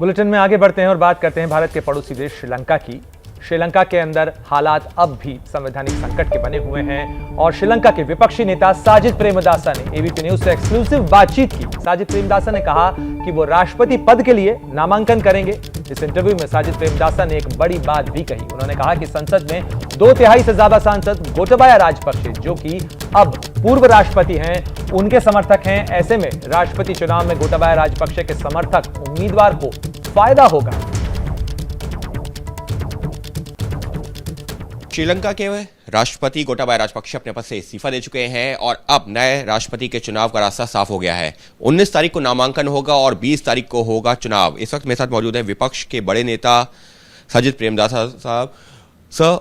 Bulletin में आगे बढ़ते हैं और बात करते हैं भारत के पड़ोसी देश श्रीलंका की। श्रीलंका के अंदर हालात अब भी संवैधानिक संकट के बने हुए हैं और श्रीलंका के विपक्षी नेता साजिद प्रेमदासा ने एबीपी न्यूज से एक्सक्लूसिव बातचीत की। साजिद प्रेमदासा ने कहा कि वो राष्ट्रपति पद के लिए नामांकन करेंगे। इस इंटरव्यू में साजिद प्रेमदासा ने एक बड़ी बात भी कही। उन्होंने कहा कि संसद में 2/3 से ज्यादा सांसद गोटाबाया राजपक्षे, जो कि अब पूर्व राष्ट्रपति हैं, उनके समर्थक हैं। ऐसे में राष्ट्रपति चुनाव में गोटाबाया राजपक्षे के समर्थक उम्मीदवार को फायदा होगा। श्रीलंका के राष्ट्रपति गोटाबाया राजपक्षे अपने पद से इस्तीफा दे चुके हैं और अब नए राष्ट्रपति के चुनाव का रास्ता साफ हो गया है। 19 तारीख को नामांकन होगा और 20 तारीख को होगा चुनाव। इस वक्त मेरे साथ मौजूद है विपक्ष के बड़े नेता साजिद प्रेमदासा साहब। Sir,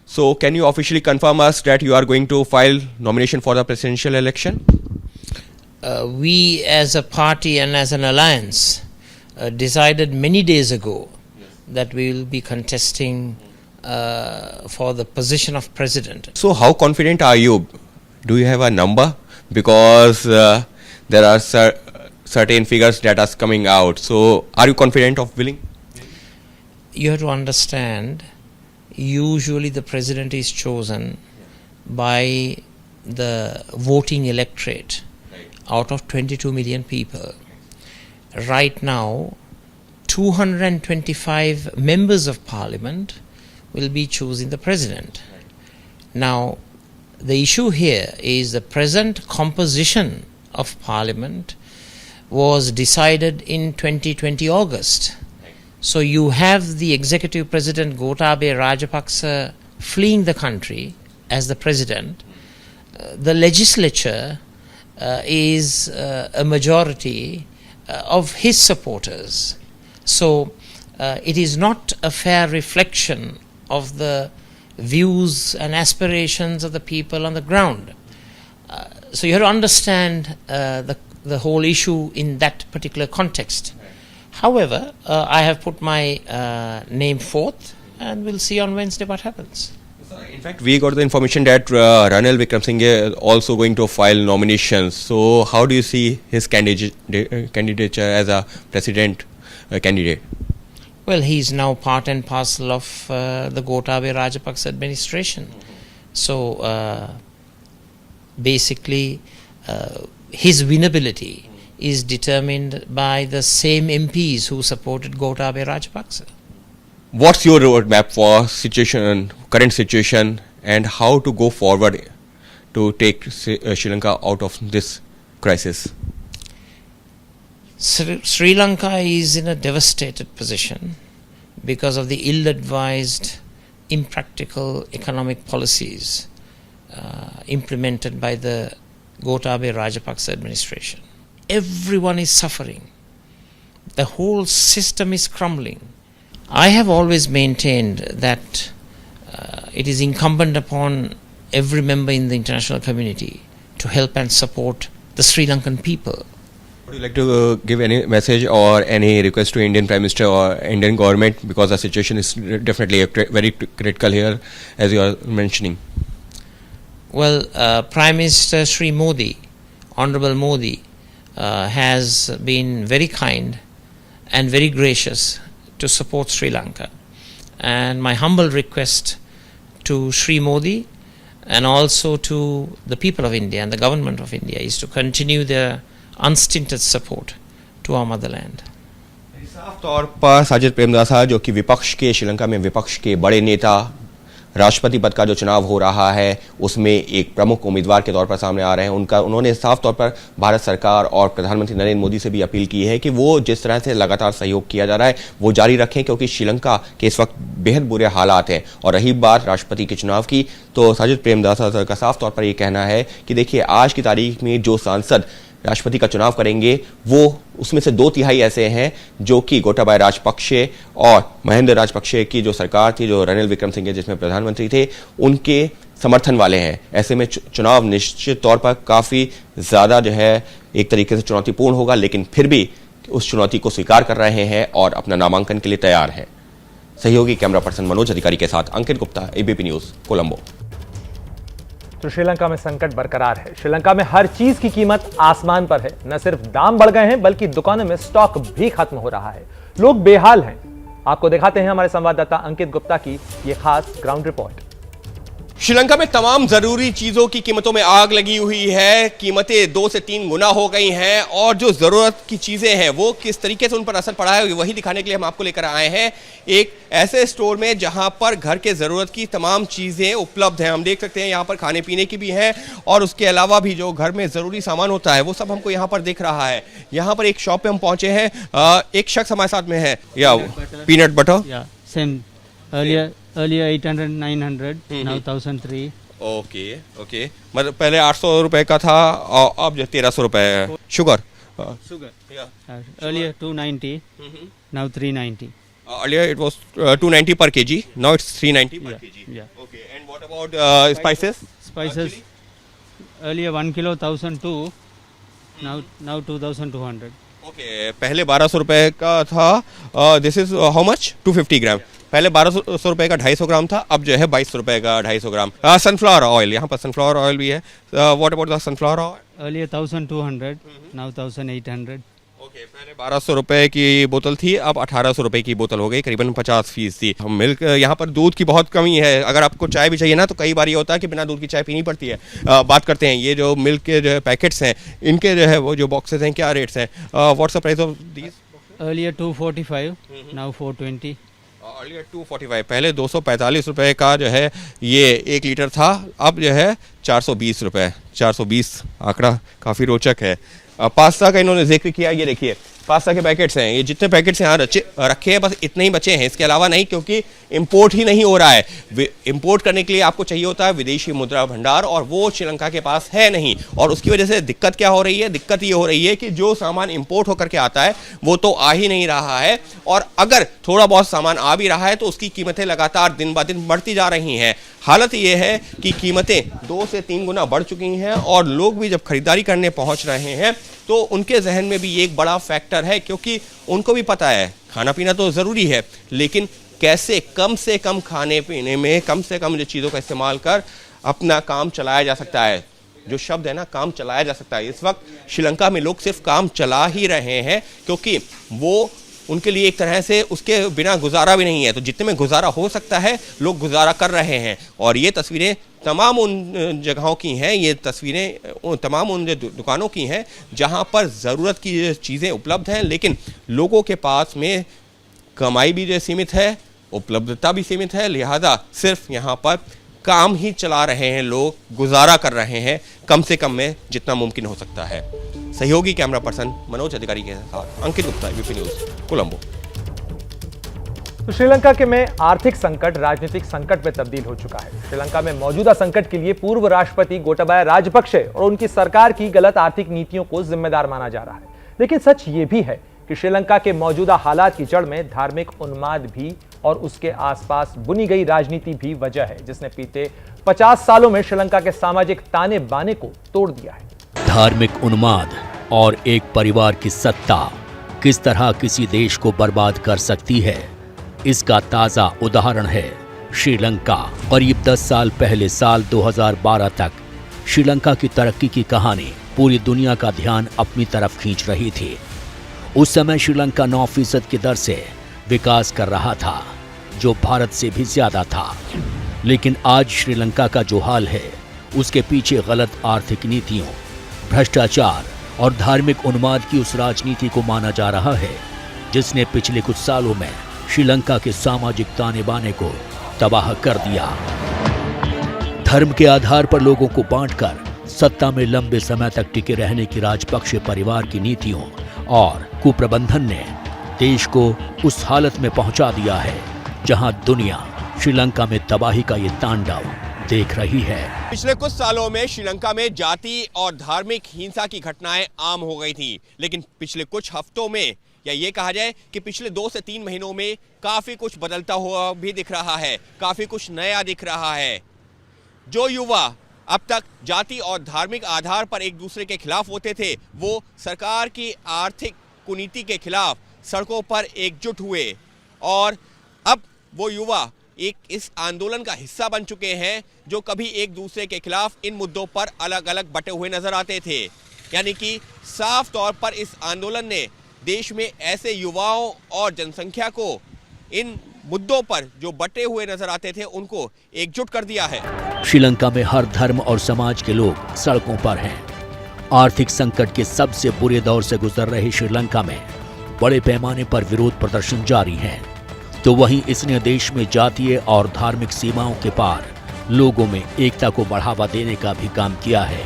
so can you officially confirm us that you are going to file nomination for the presidential election? We as a party and as an alliance decided many days ago that we will be contesting for the position of president. So how confident are you? Do you have a number? Because there are certain figures that are coming out. So are you confident of winning? You have to understand, usually the president is chosen by the voting electorate out of 22 million people. Right now, 225 members of parliament will be choosing the president. Now, the issue here is the present composition of parliament was decided in 2020 August. So you have the executive president Gotabaya Rajapaksa fleeing the country as the president. The legislature is a majority of his supporters. So it is not a fair reflection of the views and aspirations of the people on the ground. So you have to understand the whole issue in that particular context. However, I have put my name forth and we'll see on Wednesday what happens. In fact, we got the information that Ranil Wickremesinghe is also going to file nominations. So how do you see his candidature as a president candidate? Well, he is now part and parcel of the Gotabaya Rajapaksa administration. So basically, his winnability is determined by the same MPs who supported Gotabaya Rajapaksa. What's your roadmap for current situation, and how to go forward to take Sri Lanka out of this crisis? Sri Lanka is in a devastated position because of the ill-advised, impractical economic policies implemented by the Gotabaya Rajapaksa administration. Everyone is suffering. The whole system is crumbling. I have always maintained that it is incumbent upon every member in the international community to help and support the Sri Lankan people. Would you like to give any message or any request to Indian Prime Minister or Indian government, because the situation is definitely very critical here, as you are mentioning? Well, Prime Minister Sri Modi, Honorable Modi, has been very kind and very gracious to support Sri Lanka. And my humble request to Sri Modi and also to the people of India and the government of India is to continue their unstinted support to our motherland. साफ तौर पर साजिद प्रेमदासा, जो कि विपक्ष के श्रीलंका में विपक्ष के बड़े नेता, राष्ट्रपति पद का जो चुनाव हो रहा है उसमें एक प्रमुख उम्मीदवार के तौर पर सामने आ रहे हैं। उन्होंने साफ तौर पर भारत सरकार और प्रधानमंत्री नरेंद्र मोदी से भी अपील की है कि वो जिस तरह से लगातार सहयोग किया जा रहा है वो जारी रखें, क्योंकि श्रीलंका के इस वक्त बेहद बुरे हालात हैं। और रही बात राष्ट्रपति के चुनाव की, तो साजिद प्रेमदासा सर का साफ तौर पर ये कहना है कि देखिए, आज की तारीख में जो सांसद राष्ट्रपति का चुनाव करेंगे वो उसमें से 2/3 ऐसे हैं जो कि गोटाबाया राजपक्षे और महेंद्र राजपक्षे की जो सरकार थी, जो रनिल विक्रमसिंघे जिसमें प्रधानमंत्री थे, उनके समर्थन वाले हैं। ऐसे में चुनाव निश्चित तौर पर काफी ज्यादा जो है एक तरीके से चुनौतीपूर्ण होगा, लेकिन फिर भी उस चुनौती को स्वीकार कर रहे हैं और अपना नामांकन के लिए तैयार है। सहयोगी कैमरा पर्सन मनोज अधिकारी के साथ अंकित गुप्ता, एबीपी न्यूज, कोलंबो। तो श्रीलंका में संकट बरकरार है। श्रीलंका में हर चीज की कीमत आसमान पर है। न सिर्फ दाम बढ़ गए हैं बल्कि दुकानों में स्टॉक भी खत्म हो रहा है। लोग बेहाल हैं। आपको दिखाते हैं हमारे संवाददाता अंकित गुप्ता की ये खास ग्राउंड रिपोर्ट। श्रीलंका में तमाम जरूरी चीजों की कीमतों में आग लगी हुई है। कीमतें 2 से 3 गुना हो गई हैं और जो जरूरत की चीजें हैं वो किस तरीके से उन पर असर पड़ा है वही दिखाने के लिए हम आपको लेकर आए हैं एक ऐसे स्टोर में जहां पर घर के जरूरत की तमाम चीजें उपलब्ध हैं। हम देख सकते हैं यहाँ पर खाने पीने की भी है और उसके अलावा भी जो घर में जरूरी सामान होता है वो सब हमको यहाँ पर दिख रहा है। यहाँ पर एक शॉप पे हम पहुंचे हैं, एक शख्स हमारे साथ में है। या peanut butter same earlier 800 900 now 1003 okay मतलब पहले 800 रुपए का था और अब जो 1300 रुपए है। Sugar earlier 290 now 390 earlier it was 290 per kg, now it's 390 per kg. Okay, and what about spices? earlier 1 kilo 1002 now 2200 okay पहले 1200 रुपए का था। दिस इज हाउ मच 250 ग्राम। पहले 1200 रुपए का 250 ग्राम था, अब जो है 2200 रुपए का 250 ग्राम। सनफ्लावर ऑयल, यहाँ पर सनफ्लावर ऑयल भी है। What about the sunflower oil? earlier 1200 now 1800 okay पहले 1200 रुपए की बोतल थी, अब 1800 रुपए की बोतल हो गई, करीबन 50%। मिल्क, यहाँ पर दूध की बहुत कमी है। अगर आपको चाय भी चाहिए ना तो कई बार ये होता है कि बिना दूध की चाय पीनी पड़ती है। बात करते हैं ये जो मिल्क के जो पैकेट्स हैं इनके जो है वो जो बॉक्सेस हैं क्या रेट्स हैं? What's the price of these? earlier 245 now 420 earlier 245, पहले 245 रुपए का जो है ये 1 लीटर था, अब जो है 420 रुपए। 420 आंकड़ा काफ़ी रोचक है। पास्ता का इन्होंने जिक्र किया, ये देखिए पास्ता के पैकेट्स हैं, ये जितने पैकेट्स यहाँ रखे हैं बस इतने ही बचे हैं, इसके अलावा नहीं, क्योंकि इंपोर्ट ही नहीं हो रहा है। इंपोर्ट करने के लिए आपको चाहिए होता है विदेशी मुद्रा भंडार और वो श्रीलंका के पास है नहीं, और उसकी वजह से दिक्कत क्या हो रही है? दिक्कत ये हो रही है कि जो सामान इंपोर्ट होकर के आता है वो तो आ ही नहीं रहा है, और अगर थोड़ा बहुत सामान आ भी रहा है तो उसकी कीमतें लगातार दिन ब दिन बढ़ती जा रही हैं। हालत ये है कि कीमतें 2 से 3 गुना बढ़ चुकी हैं और लोग भी जब खरीदारी करने पहुंच रहे हैं तो उनके जहन में भी एक बड़ा फैक्टर है, क्योंकि उनको भी पता है खाना पीना तो ज़रूरी है, लेकिन कैसे कम से कम खाने पीने में कम से कम जो चीज़ों का इस्तेमाल कर अपना काम चलाया जा सकता है। जो शब्द है ना, काम चलाया जा सकता है। इस वक्त श्रीलंका में लोग सिर्फ काम चला ही रहे हैं, क्योंकि वो उनके लिए एक तरह से उसके बिना गुजारा भी नहीं है। तो जितने में गुजारा हो सकता है लोग गुजारा कर रहे हैं, और ये तस्वीरें तमाम उन जगहों की हैं, ये तस्वीरें तमाम उन दुकानों की हैं जहां पर ज़रूरत की चीज़ें उपलब्ध हैं, लेकिन लोगों के पास में कमाई भी जो सीमित है, उपलब्धता भी सीमित है, लिहाजा सिर्फ यहाँ पर काम ही चला रहे हैं लोग, गुजारा कर रहे हैं कम से कम में जितना मुमकिन हो सकता है। सहयोगी कैमरा पर्सन मनोज अधिकारी के साथ अंकित गुप्ता, यूपी न्यूज़, कोलंबो। तो श्रीलंका के में आर्थिक संकट राजनीतिक संकट में तब्दील हो चुका है। श्रीलंका में मौजूदा संकट के लिए पूर्व राष्ट्रपति गोटाबाया राजपक्षे और उनकी सरकार की गलत आर्थिक नीतियों को जिम्मेदार माना जा रहा है। लेकिन सच ये भी है कि श्रीलंका के मौजूदा हालात की जड़ में धार्मिक उन्माद भी और उसके आसपास बुनी गई राजनीति भी वजह है, जिसने बीते 50 सालों में श्रीलंका के सामाजिक ताने बाने को तोड़ दिया है। धार्मिक उन्माद और एक परिवार की सत्ता किस तरह किसी देश को बर्बाद कर सकती है, इसका ताजा उदाहरण है श्रीलंका। करीब 10 साल पहले साल 2012 तक श्रीलंका की तरक्की की कहानी पूरी दुनिया का ध्यान अपनी तरफ खींच रही थी। उस समय श्रीलंका 9% की दर से विकास कर रहा था, जो भारत से भी ज्यादा था। लेकिन आज श्रीलंका का जो हाल है, उसके पीछे गलत आर्थिक नीतियों, भ्रष्टाचार और धार्मिक उन्माद की उस राजनीति को माना जा रहा है जिसने पिछले कुछ सालों में श्रीलंका के सामाजिक ताने बाने को तबाह कर दिया। धर्म के आधार पर लोगों को बांटकर सत्ता में लंबे समय तक टिके रहने की राजपक्षे परिवार की नीतियों और कुप्रबंधन ने देश को उस हालत में पहुंचा दिया है जहां दुनिया श्रीलंका में तबाही का ये तांडव देख रही है। पिछले कुछ सालों में श्रीलंका में जाति और धार्मिक हिंसा की घटनाएं आम हो गई थी, लेकिन पिछले कुछ हफ्तों में, या ये कहा जाए कि पिछले 2 से 3 महीनों में काफी कुछ बदलता हुआ भी दिख रहा है, काफी कुछ नया दिख रहा है। जो युवा अब तक जाति और धार्मिक आधार पर एक दूसरे के खिलाफ होते थे, वो सरकार की आर्थिक कुनीति के खिलाफ सड़कों पर एकजुट हुए, और अब वो युवा एक इस आंदोलन का हिस्सा बन चुके हैं जो कभी एक दूसरे के खिलाफ इन मुद्दों पर अलग अलग बटे हुए नजर आते थे। यानी कि साफ तौर पर इस आंदोलन ने देश में ऐसे युवाओं और जनसंख्या को इन मुद्दों पर जो बटे हुए नजर आते थे उनको एकजुट कर दिया है। श्रीलंका में हर धर्म और समाज के लोग सड़कों पर हैं। आर्थिक संकट के सबसे बुरे दौर से गुजर रहे श्रीलंका में बड़े पैमाने पर विरोध प्रदर्शन जारी हैं। तो वहीं इसने देश में जातीय और धार्मिक सीमाओं के पार लोगों में एकता को बढ़ावा देने का भी काम किया है।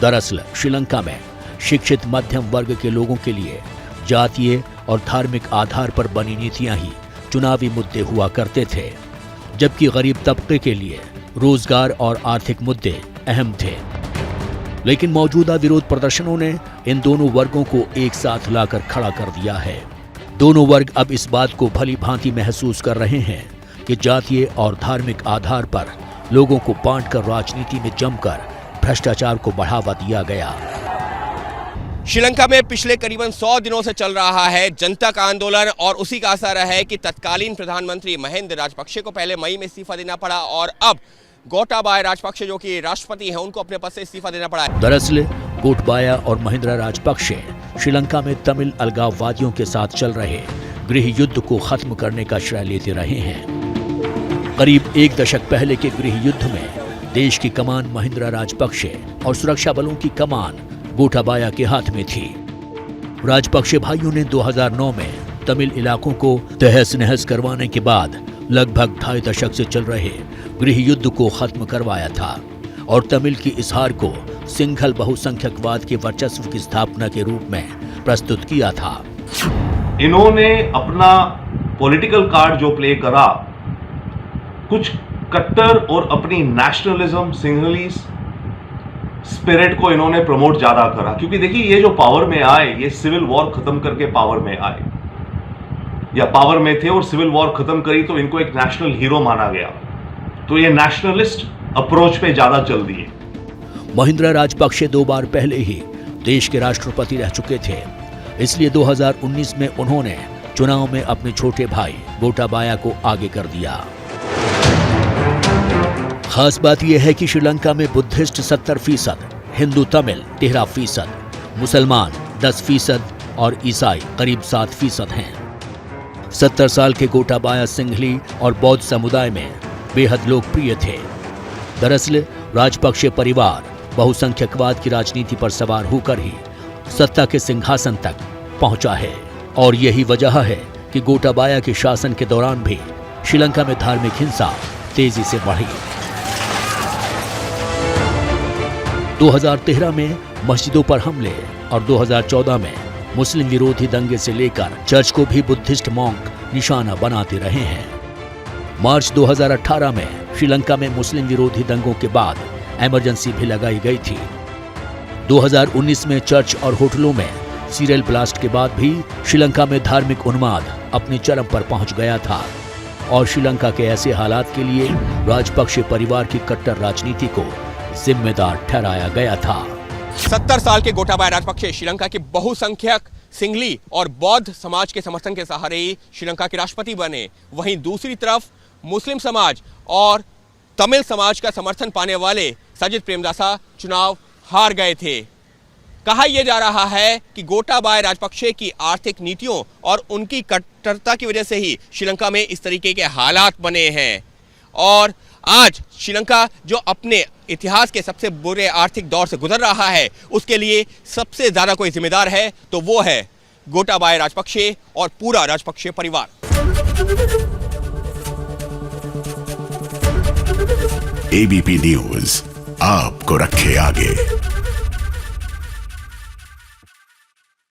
दरअसल श्रीलंका में शिक्षित मध्यम वर्ग के लोगों के लिए जातीय और धार्मिक आधार पर बनी नीतियां ही चुनावी मुद्दे हुआ करते थे, जबकि गरीब तबके के लिए रोजगार और आर्थिक मुद्दे अहम थे। लेकिन मौजूदा विरोध प्रदर्शनों ने इन दोनों वर्गों को एक साथ लाकर खड़ा कर दिया है। दोनों वर्ग अब इस बात को भली भांति महसूस कर रहे हैं कि जातीय और धार्मिक आधार पर लोगों को बांटकर राजनीति में जमकर भ्रष्टाचार को बढ़ावा दिया गया। श्रीलंका में पिछले करीबन 100 दिनों से चल रहा है जनता का आंदोलन और उसी का असर है कि तत्कालीन प्रधानमंत्री महिंदा राजपक्षे को पहले मई में इस्तीफा देना पड़ा और अब गोटाबाया राजपक्षे जो कि राष्ट्रपति हैं उनको अपने पद से इस्तीफा देना पड़ा है। दरअसल गोटबाया और महिंदा राजपक्षे श्रीलंका में तमिल अलगाववादियों के साथ चल रहे गृह युद्ध को खत्म करने का श्रेय लेते रहे हैं। करीब एक दशक पहले के गृह युद्ध में देश की कमान महिंदा राजपक्षे और सुरक्षा बलों की कमान गोटाबाया के हाथ में थी। राजपक्षे भाइयों ने 2009 में तमिल इलाकों को तहस नहस करवाने के बाद लगभग 2.5 दशक से चल रहे गृह युद्ध को खत्म करवाया था और तमिल की इस हार को सिंघल बहुसंख्यकवाद के वर्चस्व की स्थापना के रूप में प्रस्तुत किया था। इन्होंने अपना पॉलिटिकल कार्ड जो प्ले करा, कुछ कट्टर और अपनी नेशनलिज्म सिंघलीज स्पिरिट को इन्होंने प्रमोट ज्यादा करा, क्योंकि देखिए ये जो पावर में आए ये सिविल वॉर खत्म करके पावर में आए या पावर में थे और सिविल वॉर खत्म करी तो इनको एक नेशनल हीरो माना गया, तो ये नेशनलिस्ट अप्रोच पे ज्यादा चल दिए। महिंदा राजपक्षे 2 बार पहले ही देश के राष्ट्रपति रह चुके थे, इसलिए 2019 में उन्होंने चुनाव में अपने छोटे भाई गोटाबाया को आगे कर दिया। खास बात यह है कि श्रीलंका में बुद्धिस्ट 70%, हिंदू तमिल 13%, मुसलमान 10% और ईसाई करीब 7% हैं। 70 साल के गोटाबाया सिंघली और बौद्ध समुदाय में बेहद लोकप्रिय थे। दरअसल राजपक्षे परिवार बहुसंख्यकवाद की राजनीति पर सवार होकर ही सत्ता के सिंहासन तक पहुंचा है और यही वजह है कि गोटाबाया के शासन के दौरान भी श्रीलंका में धार्मिक हिंसा तेजी से बढ़ी। 2013 में मस्जिदों पर हमले और 2014 में मुस्लिम विरोधी दंगे से लेकर चर्च को भी बुद्धिस्ट मॉन्क निशाना बनाते रहे हैं। मार्च 2018 में श्रीलंका में मुस्लिम विरोधी दंगों के बाद इमरजेंसी भी लगाई गई थी। 2019 में चर्च और होटलों में सीरियल ब्लास्ट के बाद भी श्रीलंका में धार्मिक उन्माद अपने चरम पर पहुंच गया था और श्रीलंका के ऐसे हालात के लिए राजपक्षे परिवार की कट्टर राजनीति को जिम्मेदार ठहराया गया था। 70 साल के गोटाबाया राजपक्षे श्रीलंका के बहुसंख्यक सिंघली और बौद्ध समाज के समर्थन के सहारे ही श्रीलंका के राष्ट्रपति बने। वहीं दूसरी तरफ मुस्लिम समाज और तमिल समाज का समर्थन पाने वाले सजित प्रेमदासा चुनाव हार गए थे। कहा यह जा रहा है कि गोटाबाया राजपक्षे की आर्थिक नीतियों और उनकी कट्टरता की वजह से ही श्रीलंका में इस तरीके के हालात बने हैं और आज श्रीलंका जो अपने इतिहास के सबसे बुरे आर्थिक दौर से गुजर रहा है उसके लिए सबसे ज्यादा कोई जिम्मेदार है तो वो है गोटाबाया राजपक्षे और पूरा राजपक्षे परिवार। एबीपी न्यूज आपको रखे आगे।